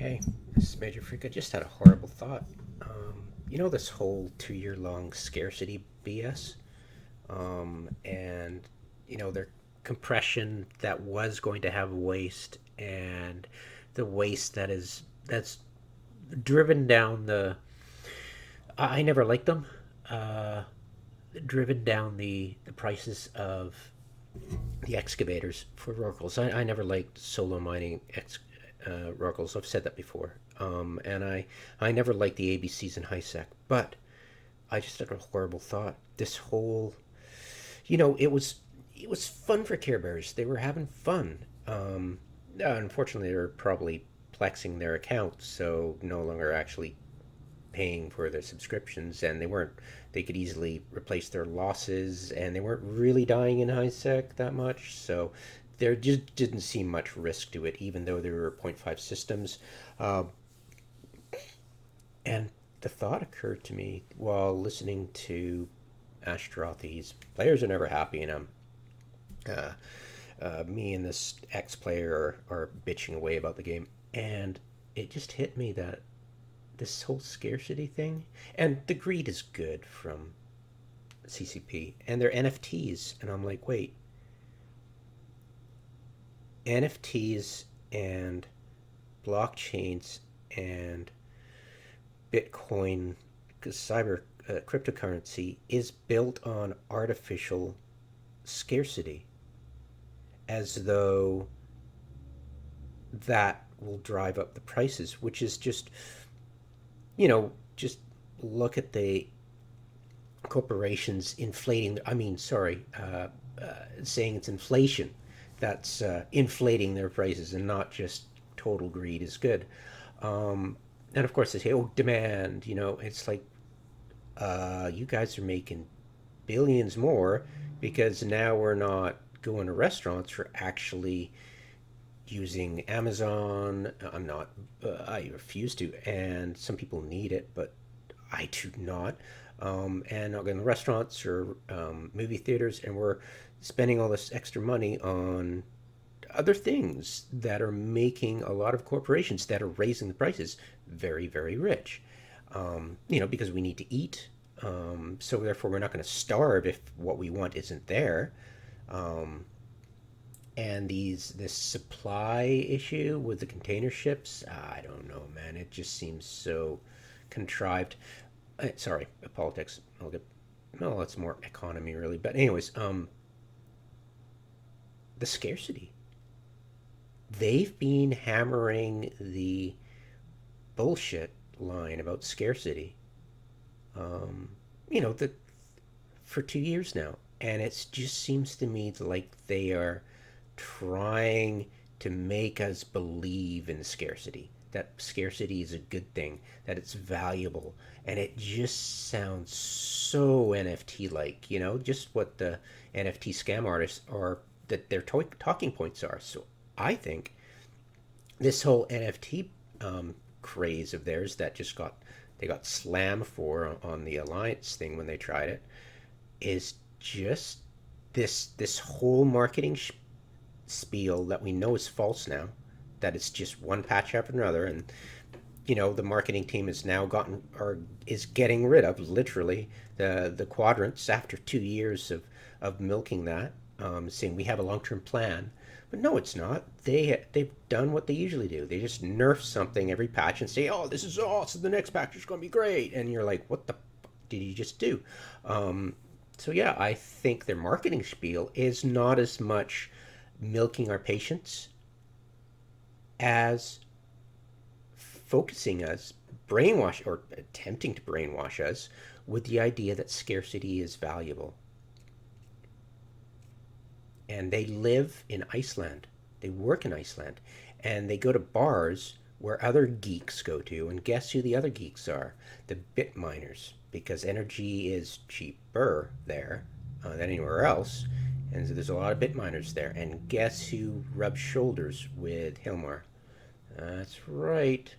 Hey, this is Major Freak. I just had a horrible thought. This whole 2 year long scarcity BS? And, their compression that was going to have waste and the waste that's driven down I never liked them. Uh, Driven down the prices of the excavators for rorquals. I never liked solo mining rorquals. I've said that before. And I never liked the ABCs in high sec. But I just had a horrible thought. This whole, it was fun for Care Bears. They were having fun. Unfortunately, they were probably plexing their accounts, so no longer actually paying for their subscriptions, and they could easily replace their losses, and they weren't really dying in high sec that much, so there just didn't seem much risk to it, even though there were zero point 0.5 systems. uh, and the thought occurred to me while listening to Ashtaroth's players are never happy, and uh, me and this ex-player are bitching away about the game, and it just hit me that this whole scarcity thing, and the greed is good from CCP, and they're NFTs, and I'm like, wait, NFTs and blockchains and Bitcoin, cyber cryptocurrency is built on artificial scarcity, as though that will drive up the prices, which is just look at the corporations inflating. I mean, sorry, saying it's inflation that's inflating their prices, and not just total greed is good. And of course, they say, "Oh, demand." It's like you guys are making billions more because now we're not going to restaurants. We're actually using Amazon. I'm not. I refuse to, and some people need it, but I do not. And not going to restaurants or movie theaters, and we're spending all this extra money on other things that are making a lot of corporations that are raising the prices very, very rich. Because we need to eat. So therefore, we're not going to starve if what we want isn't there. Um, and this supply issue with the container ships, I don't know, man. It just seems so contrived. Sorry, politics. I'll get. Well, it's more economy, really. But anyways, the scarcity. They've been hammering the bullshit line about scarcity. Um, the for 2 years now, and it just seems to me like they are trying to make us believe in scarcity. That scarcity is a good thing, that it's valuable, and it just sounds so NFT like, just what the NFT scam artists are, that their talking points are. So I think this whole NFT craze of theirs that just they got slammed for on the Alliance thing when they tried it is just this whole marketing spiel that we know is false now, that it's just one patch after another, and the marketing team has now gotten, or is getting rid of, literally, the quadrants after 2 years of milking that, saying we have a long-term plan. But no, it's not. They've done what they usually do. They just nerf something every patch and say, "Oh, this is awesome. The next patch is going to be great." And you're like, "What the fuck did you just do?" So yeah, I think their marketing spiel is not as much milking our patients as focusing us, brainwash, or attempting to brainwash us with the idea that scarcity is valuable. And they live in Iceland, they work in Iceland, and they go to bars where other geeks go to. And guess who the other geeks are? The bit miners, because energy is cheaper there than anywhere else. And so there's a lot of bit miners there. And guess who rubs shoulders with Hilmar? That's right.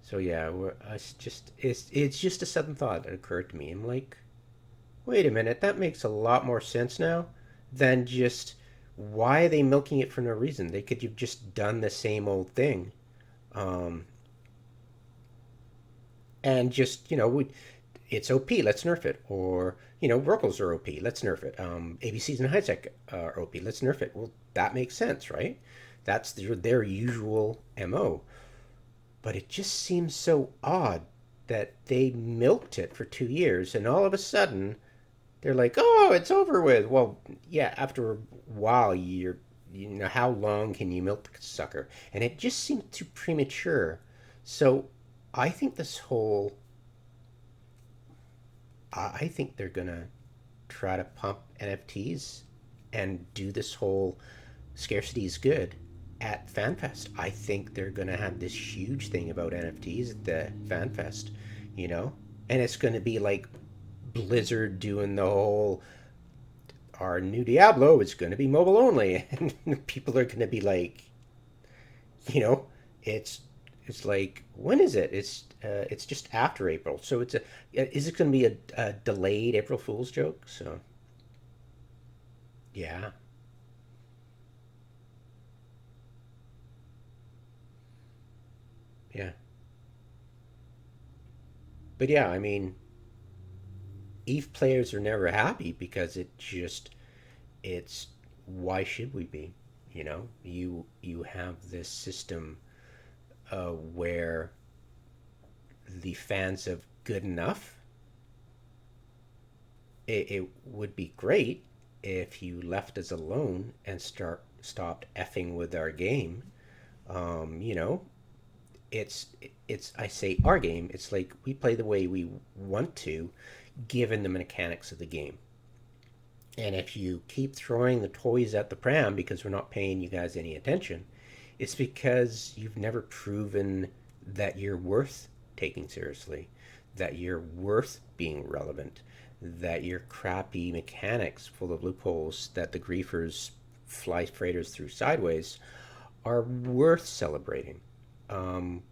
So yeah, it's just a sudden thought that occurred to me. I'm like, wait a minute, that makes a lot more sense now than just, why are they milking it for no reason? They could have just done the same old thing. Um, and just it's OP. Let's nerf it. Or Rorquals are OP. Let's nerf it. ABCs and high tech are OP. Let's nerf it. Well, that makes sense, right? That's their usual MO. But it just seems so odd that they milked it for 2 years, and all of a sudden they're like, "Oh, it's over with." Well, yeah. After a while, how long can you milk the sucker? And it just seemed too premature. So I think this whole I think they're gonna try to pump NFTs and do this whole scarcity is good at FanFest. I think they're gonna have this huge thing about NFTs at the FanFest, you know, and it's gonna be like Blizzard doing the whole our new Diablo is gonna be mobile only, and people are gonna be like, you know, it's it's like when is it? It's just after April, so is it going to be a delayed April Fool's joke? So yeah, yeah, but yeah, I mean, Eve players are never happy because it's why should we be? You have this system where the fans of good enough. It would be great if you left us alone and stopped effing with our game. Um, you know, it's it's I say our game. It's like we play the way we want to, given the mechanics of the game. And if you keep throwing the toys at the pram because we're not paying you guys any attention, it's because you've never proven that you're worth taking seriously, that you're worth being relevant, that your crappy mechanics full of loopholes that the griefers fly freighters through sideways are worth celebrating. Um,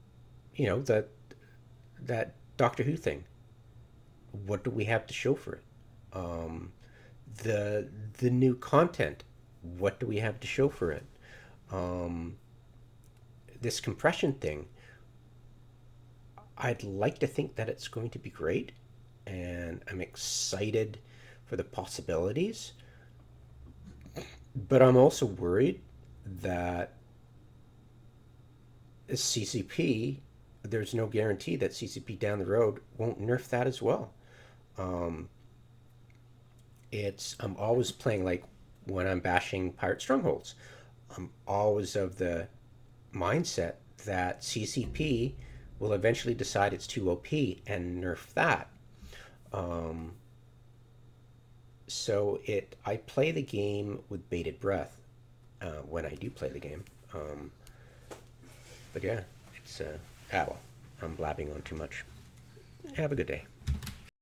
that Doctor Who thing. What do we have to show for it? Um, the the new content. What do we have to show for it? Um, this compression thing. I'd like to think that it's going to be great, and I'm excited for the possibilities. But I'm also worried that CCP, there's no guarantee that CCP down the road won't nerf that as well. Um, I'm always playing like when I'm bashing Pirate Strongholds. I'm always of the mindset that CCP will eventually decide it's too OP and nerf that. Um, I play the game with bated breath when I do play the game. Um, but yeah, it's well, I'm blabbing on too much. Have a good day.